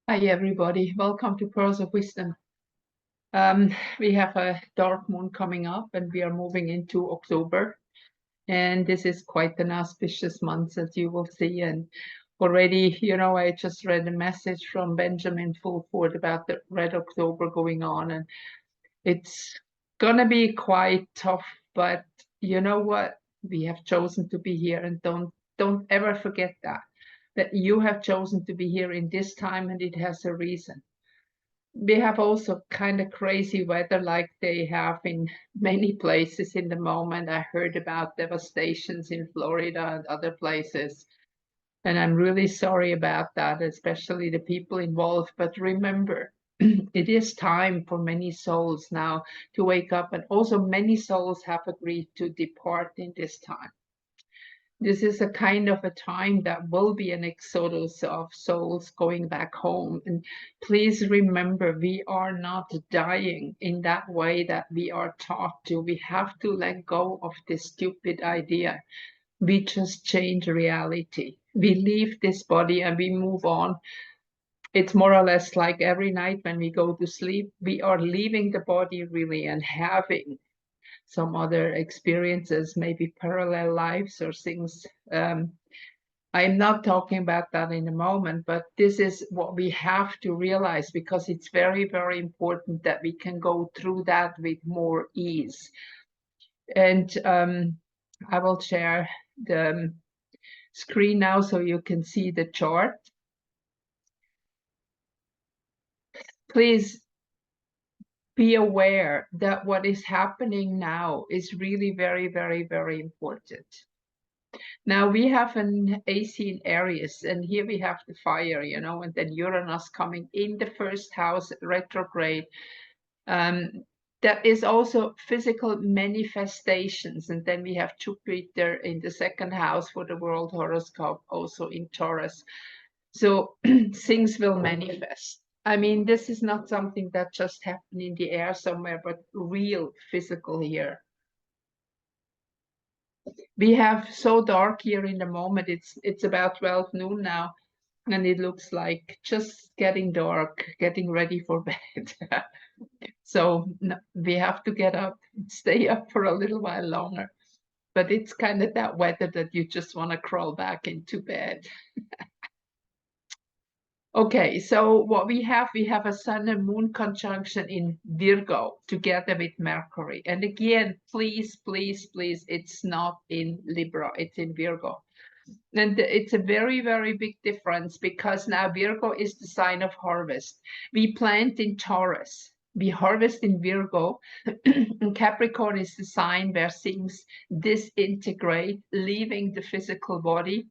Hi, everybody. Welcome to Pearls of Wisdom. We have a dark moon coming up and we are moving into October. And this is quite an auspicious month, as you will see. And already, I just read a message from Benjamin Fulford about the Red October going on. And it's going to be quite tough. But you know what? We have chosen to be here, and don't ever forget that you have chosen to be here in this time, and it has a reason. We have also kind of crazy weather like they have in many places in the moment. I heard about devastations in Florida and other places, and I'm really sorry about that, especially the people involved. But remember, it is time for many souls now to wake up, and also many souls have agreed to depart in this time. This is a kind of a time that will be an exodus of souls going back home. And please remember, we are not dying in that way that we are taught to. We have to let go of this stupid idea. We just change reality. We leave this body and we move on. It's more or less like every night when we go to sleep, we are leaving the body really and having some other experiences, maybe parallel lives or things. I'm not talking about that in a moment, but this is what we have to realize, because it's very, very important that we can go through that with more ease. And I will share the screen now so you can see the chart. Please be aware that what is happening now is really very, very, very important. Now we have an AC in Aries, and here we have the fire, and then Uranus coming in the first house retrograde. That is also physical manifestations. And then we have Jupiter in the second house for the world horoscope, also in Taurus. So things will manifest. I mean, this is not something that just happened in the air somewhere, but real physical here. We have so dark here in the moment. It's about 12 noon now, and it looks like just getting dark, getting ready for bed. So we have to get up, stay up for a little while longer. But it's kind of that weather that you just want to crawl back into bed. Okay, so what we have a Sun and Moon conjunction in Virgo together with Mercury. And again, please, please, please, it's not in Libra, it's in Virgo. And it's a very, very big difference, because now Virgo is the sign of harvest. We plant in Taurus, we harvest in Virgo, and Capricorn is the sign where things disintegrate, leaving the physical body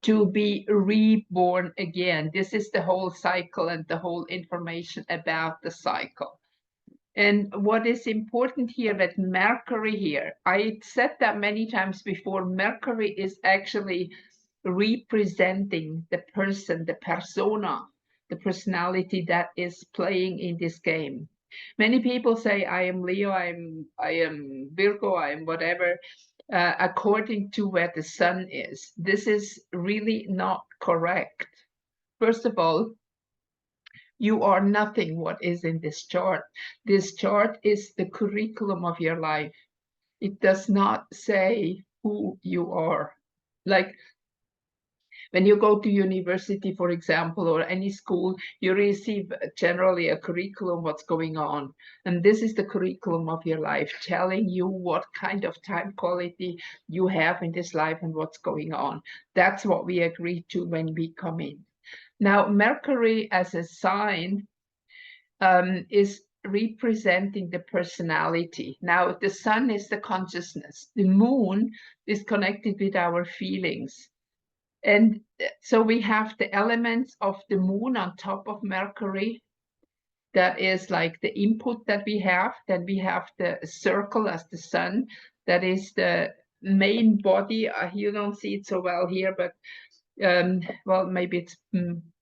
to be reborn again. This is the whole cycle and the whole information about the cycle. And what is important here, that Mercury here, I said that many times before, Mercury is actually representing the person, the persona, the personality that is playing in this game. Many people say, I am Leo, I am Virgo, I am whatever, according to where the sun is. This is really not correct. First of all, you are nothing what is in this chart. This chart is the curriculum of your life. It does not say who you are. Like when you go to university, for example, or any school, you receive generally a curriculum, what's going on. And this is the curriculum of your life, telling you what kind of time quality you have in this life and what's going on. That's what we agree to when we come in. Now, Mercury as a sign is representing the personality. Now, the sun is the consciousness. The moon is connected with our feelings. And so we have the elements of the moon on top of Mercury. That is like the input that we have. Then we have the circle as the sun. That is the main body. You don't see it so well here, but well, maybe it's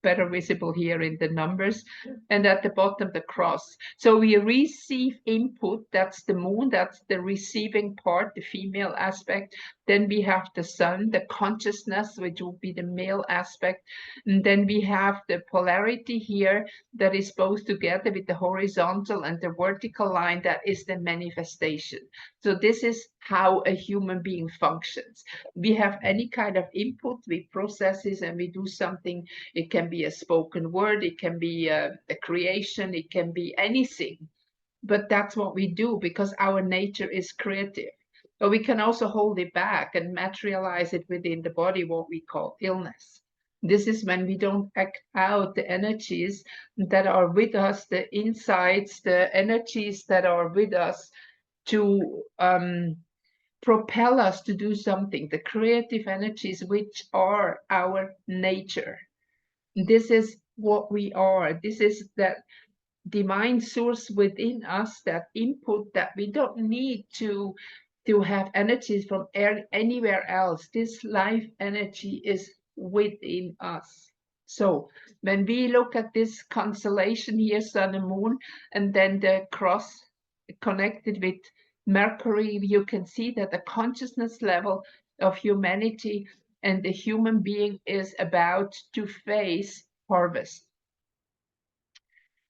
better visible here in the numbers, and at the bottom the cross. So we receive input, that's the moon, that's the receiving part, the female aspect. Then we have the sun, the consciousness, which will be the male aspect. And then we have the polarity here that is both together with the horizontal and the vertical line, that is the manifestation. So this is how a human being functions. We have any kind of input, we process it and we do something. It can be a spoken word, it can be a creation, it can be anything. But that's what we do because our nature is creative. But we can also hold it back and materialize it within the body, what we call illness. This is when we don't act out the energies that are with us, the insights, the energies that are with us to propel us to do something, the creative energies which are our nature. This is what we are. This is that divine source within us, that input that we don't need to have energies from anywhere else. This life energy is within us. So when we look at this constellation here, sun and moon, and then the cross connected with Mercury, you can see that the consciousness level of humanity and the human being is about to face harvest.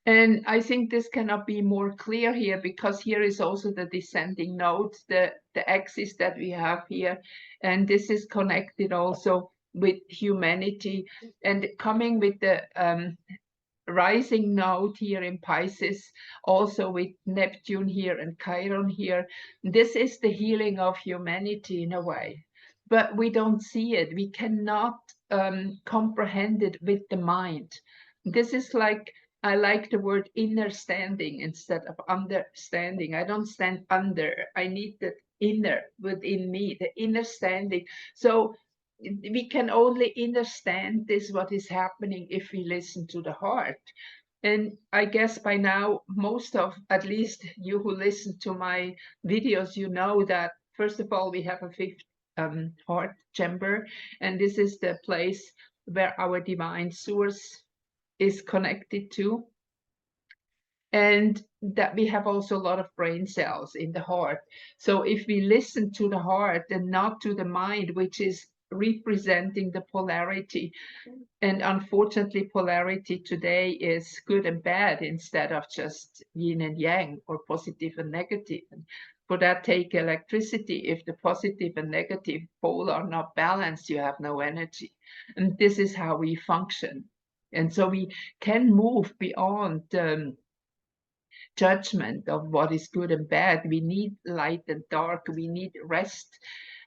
And I think this cannot be more clear here, because here is also the descending nodes, the axis that we have here. And this is connected also with humanity, and coming with the rising node here in Pisces, also with Neptune here and Chiron here. This is the healing of humanity in a way, but we don't see it. We cannot comprehend it with the mind. This is like, I like the word inner standing instead of understanding. I don't stand under. I need the inner within me, the inner standing. So we can only understand this, what is happening, if we listen to the heart. And I guess by now, most of, at least you who listen to my videos, you know that, first of all, we have a fifth heart chamber, and this is the place where our divine source is connected to, and that we have also a lot of brain cells in the heart. So if we listen to the heart and not to the mind, which is representing the polarity, and unfortunately polarity today is good and bad instead of just yin and yang, or positive and negative. And for that, take electricity. If the positive and negative pole are not balanced, you have no energy. And this is how we function. And so we can move beyond judgment of what is good and bad. We need light and dark. We need rest,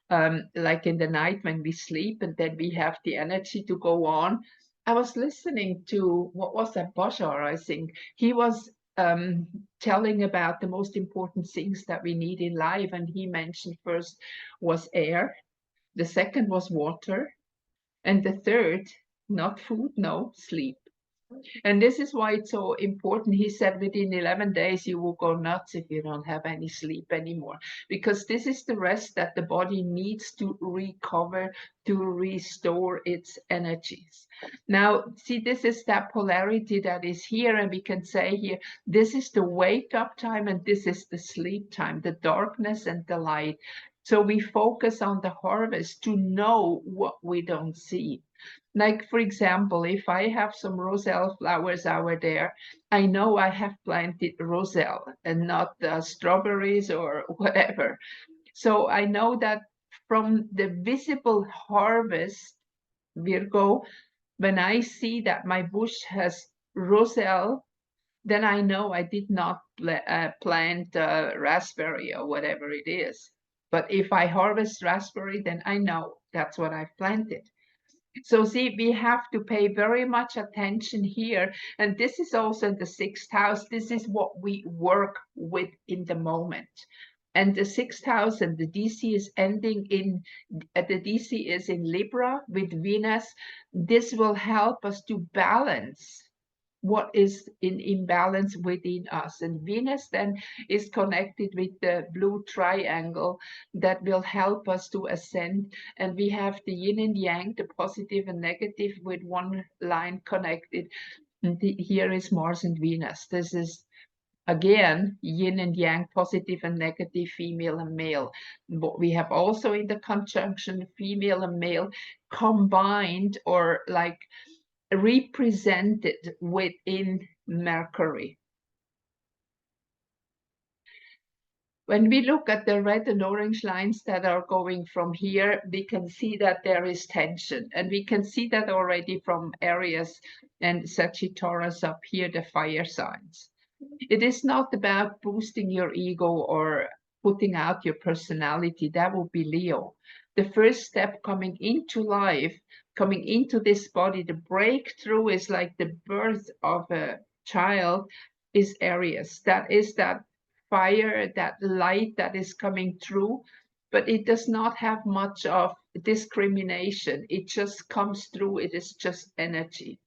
like in the night when we sleep, and then we have the energy to go on. I was listening to, what was that, Bashar, I think. He was telling about the most important things that we need in life, and he mentioned first was air, the second was water, and the third, not food, no, sleep. And this is why it's so important. He said within 11 days, you will go nuts if you don't have any sleep anymore, because this is the rest that the body needs to recover, to restore its energies. Now, see, this is that polarity that is here, and we can say here, this is the wake up time and this is the sleep time, the darkness and the light. So we focus on the harvest to know what we don't see. Like, for example, if I have some roselle flowers out there, I know I have planted roselle and not strawberries or whatever. So I know that from the visible harvest, Virgo, when I see that my bush has roselle, then I know I did not plant raspberry or whatever it is. But if I harvest raspberry, then I know that's what I've planted. So see, we have to pay very much attention here. And this is also in the sixth house. This is what we work with in the moment. And the sixth house and the DC is ending in, the DC is in Libra with Venus. This will help us to balance what is in imbalance within us. And Venus then is connected with the blue triangle that will help us to ascend. And we have the yin and yang, the positive and negative, with one line connected. And here is Mars and Venus. This is again yin and yang, positive and negative, female and male. What we have also in the conjunction female and male combined, or like represented within Mercury. When we look at the red and orange lines that are going from here, we can see that there is tension, and we can see that already from Aries and Sagittarius up here, the fire signs. It is not about boosting your ego or putting out your personality. That would be Leo. The first step coming into life, coming into this body, the breakthrough is like the birth of a child, is Aries. That is that fire, that light that is coming through, but it does not have much of discrimination. It just comes through. It is just energy.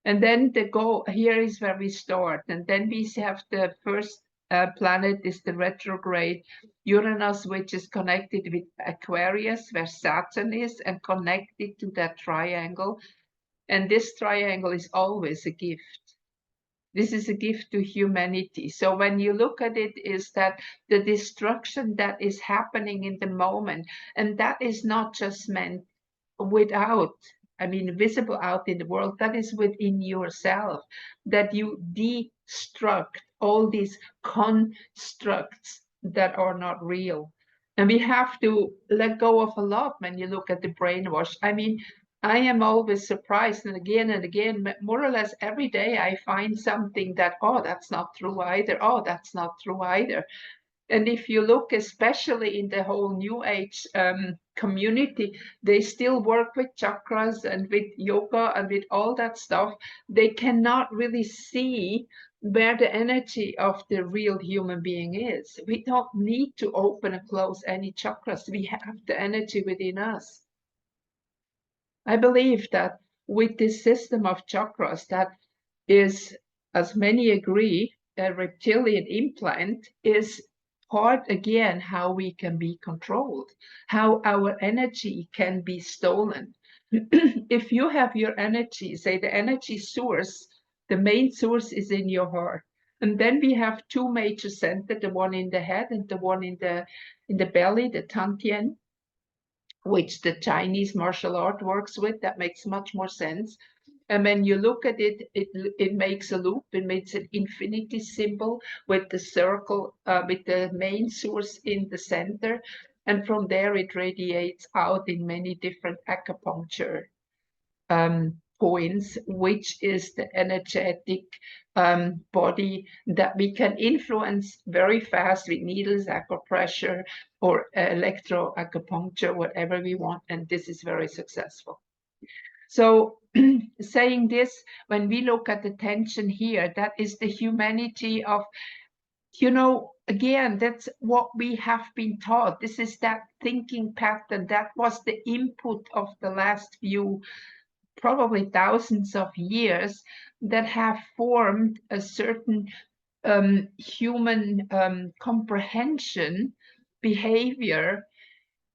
And then the goal here is where we start. And then we have the first planet is the retrograde Uranus, which is connected with Aquarius, where Saturn is, and connected to that triangle. And this triangle is always a gift. This is a gift to humanity. So when you look at it, is that the destruction that is happening in the moment, and that is not just meant without, I mean, visible out in the world, that is within yourself, that you destruct all these constructs that are not real. And we have to let go of a lot when you look at the brainwash. I mean, I am always surprised, and again, more or less every day I find something that, oh, that's not true either. Oh, that's not true either. And if you look, especially in the whole New Age community, they still work with chakras and with yoga and with all that stuff. They cannot really see where the energy of the real human being is. We don't need to open and close any chakras. We have the energy within us. I believe that with this system of chakras, that is, as many agree, a reptilian implant, is part again how we can be controlled, how our energy can be stolen. If you have your energy, say the energy source, the main source is in your heart. And then we have two major centers, the one in the head and the one in the belly, the Tantien, which the Chinese martial art works with. That makes much more sense. And when you look at it, it makes a loop. It makes an infinity symbol with the circle, with the main source in the center. And from there, it radiates out in many different acupuncture points, which is the energetic body that we can influence very fast with needles, acupressure, or electro-acupuncture, whatever we want. And this is very successful. So saying this, when we look at the tension here, that is the humanity of, you know, again, that's what we have been taught. This is that thinking pattern. That was the input of the last few, probably thousands of years, that have formed a certain human comprehension, behavior,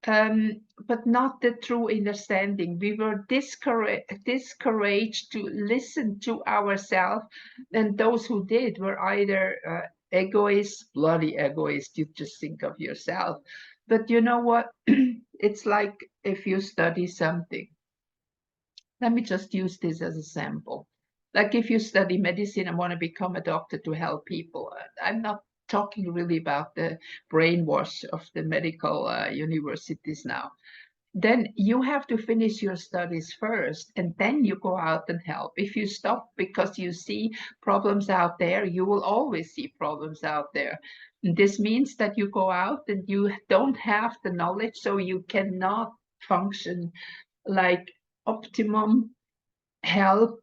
but not the true understanding. We were discouraged to listen to ourselves, and those who did were either egoists, bloody egoists. You just think of yourself. But you know what? It's like if you study something. Let me just use this as a sample. Like if you study medicine and want to become a doctor to help people, I'm not talking really about the brainwash of the medical universities now. Then you have to finish your studies first, and then you go out and help. If you stop because you see problems out there, you will always see problems out there. And this means that you go out and you don't have the knowledge, so you cannot function like optimum help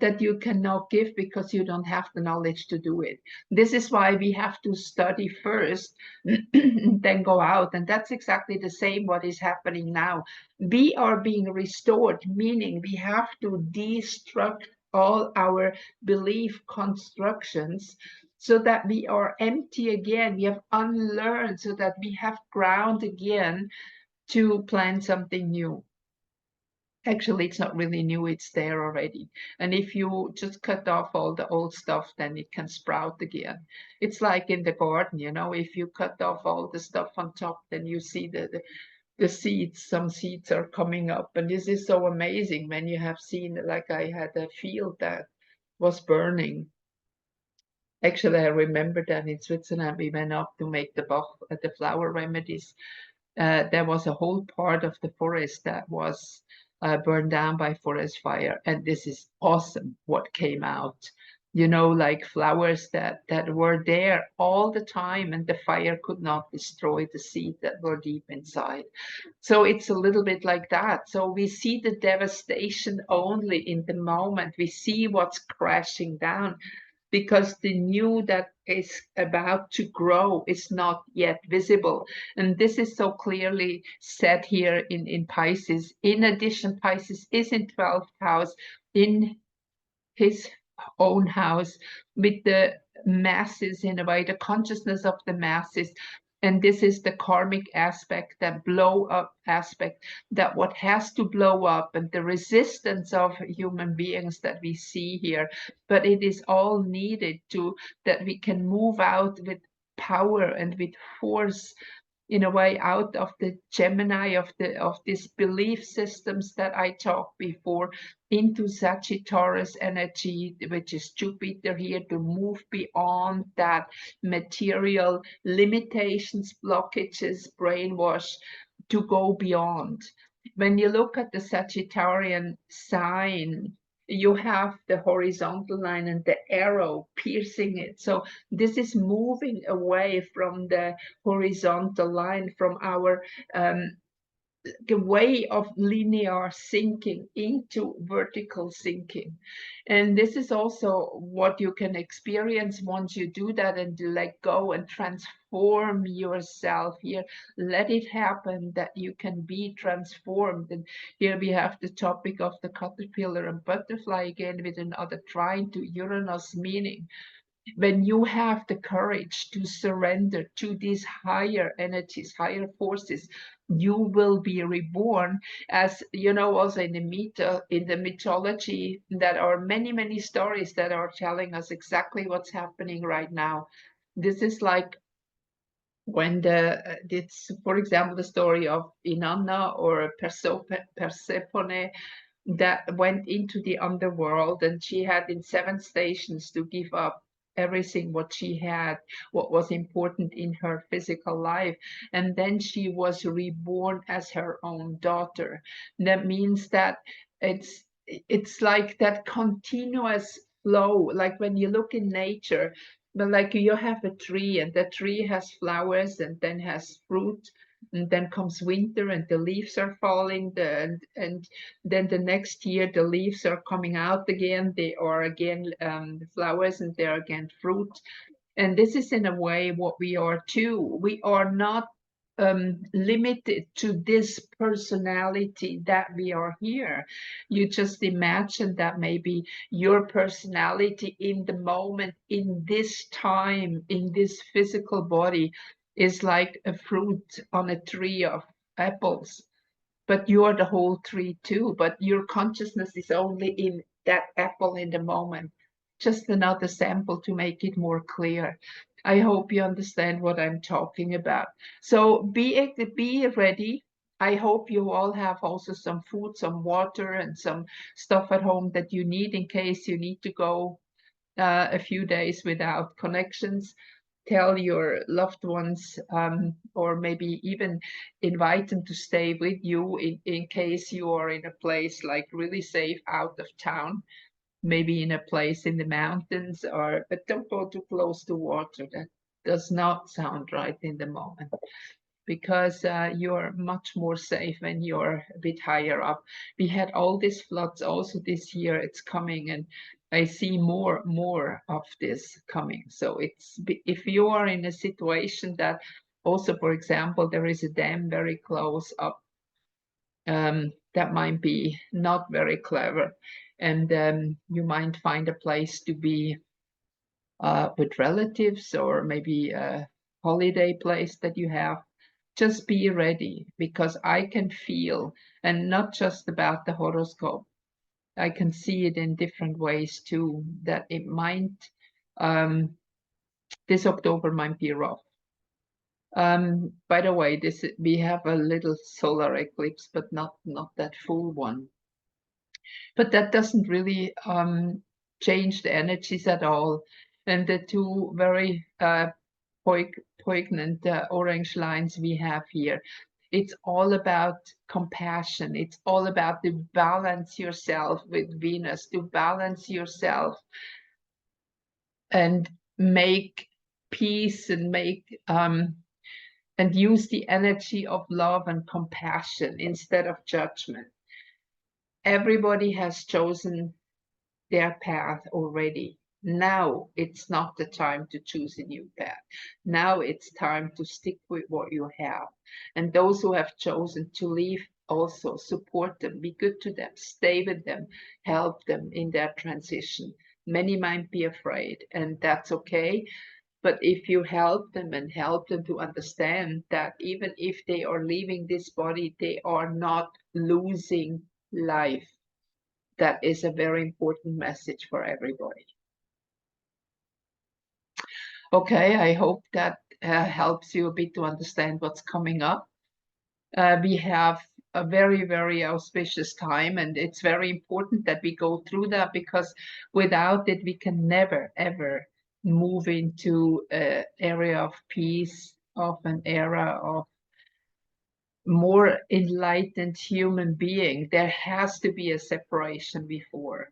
that you cannot give because you don't have the knowledge to do it. This is why we have to study first, then go out. And that's exactly the same what is happening now. We are being restored, meaning we have to destruct all our belief constructions, so that we are empty again. We have unlearned, so that we have ground again to plan something new. Actually, it's not really new, it's there already. And if you just cut off all the old stuff, then it can sprout again. It's like in the garden, you know, if you cut off all the stuff on top, then you see the seeds, some seeds are coming up. And this is so amazing when you have seen, like I had a field that was burning. Actually, I remember that in Switzerland, we went up to make the flower remedies. There was a whole part of the forest that was burned down by forest fire, and this is awesome what came out. You know, like flowers that were there all the time, and the fire could not destroy the seed that were deep inside. So it's a little bit like that. So we see the devastation only in the moment. We see what's crashing down, because the new that is about to grow is not yet visible. And this is so clearly said here in Pisces. In addition, Pisces is in 12th house, in his own house, with the masses, in a way, the consciousness of the masses. And this is the karmic aspect, that blow up aspect, that what has to blow up, and the resistance of human beings that we see here. But it is all needed to, that we can move out with power and with force, in a way, out of the Gemini of these belief systems that I talked before, into Sagittarius energy, which is Jupiter here, to move beyond that material limitations, blockages, brainwash, to go beyond. When you look at the Sagittarian sign, you have the horizontal line and the arrow piercing it. So this is moving away from the horizontal line, from our way of linear thinking into vertical thinking. And this is also what you can experience once you do that and let go and transform yourself here. Let it happen, that you can be transformed. And here we have the topic of the caterpillar and butterfly again, with another trine to Uranus, meaning when you have the courage to surrender to these higher energies, higher forces, you will be reborn. As you know, also in the mythology, there are many, many stories that are telling us exactly what's happening right now. This is like when it's, for example, the story of Inanna or Persephone, that went into the underworld, and she had in 7 stations to give up everything what she had, what was important in her physical life, and then she was reborn as her own daughter. That means that it's like that continuous flow, like when you look in nature. But like you have a tree, and the tree has flowers and then has fruit, and then comes winter and the leaves are falling, and then the next year the leaves are coming out again, they are again flowers, and they're again fruit. And this is in a way what we are too. We are not limited to this personality that we are here. You just imagine that maybe your personality in the moment, in this time, in this physical body, is like a fruit on a tree of apples, but you are the whole tree too. But your consciousness is only in that apple in the moment. Just another sample to make it more clear. I hope you understand what I'm talking about. So be ready. I hope you all have also some food, some water, and some stuff at home that you need in case you need to go a few days without connections. Tell your loved ones, or maybe even invite them to stay with you in case you are in a place like really safe out of town, maybe in a place in the mountains, or but don't go too close to water. That does not sound right in the moment, because you're much more safe when you're a bit higher up. We had all these floods also this year. It's coming, and I see more of this coming. So if you are in a situation that also, for example, there is a dam very close up, that might be not very clever. and you might find a place to be with relatives, or maybe a holiday place that you have. Just be ready, because I can feel, and not just about the horoscope, I can see it in different ways too, that it might, this October might be rough. By the way, we have a little solar eclipse, but not that full one. But that doesn't really change the energies at all. And the two very poignant orange lines we have here, it's all about compassion. It's all about to balance yourself with Venus, to balance yourself and make peace, and make and use the energy of love and compassion instead of judgment. Everybody has chosen their path already. Now it's not the time to choose a new path. Now it's time to stick with what you have. And those who have chosen to leave, also support them, be good to them, stay with them, help them in their transition. Many might be afraid, and that's okay. But if you help them and help them to understand that even if they are leaving this body, they are not losing life. That is a very important message for everybody. Okay, I hope that helps you a bit to understand what's coming up. We have a very, very auspicious time, and it's very important that we go through that, because without it, we can never, ever move into an area of peace, of an era of more enlightened human being. There has to be a separation before,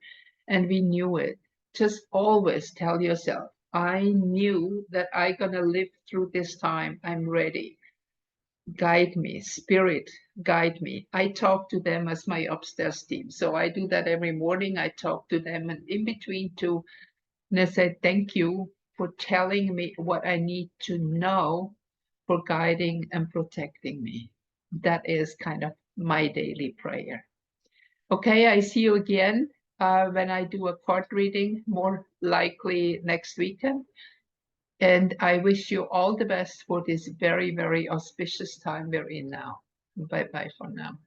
and we knew it. Just always tell yourself, I knew that I'm gonna live through this time. I'm ready. Guide me, spirit, guide me. I talk to them as my upstairs team. So I do that every morning. I talk to them, and in between too, and I say, thank you for telling me what I need to know, for guiding and protecting me. That is kind of my daily prayer. Okay, I see you again when I do a card reading, more likely next weekend. And I wish you all the best for this very, very auspicious time we're in now. Bye-bye for now.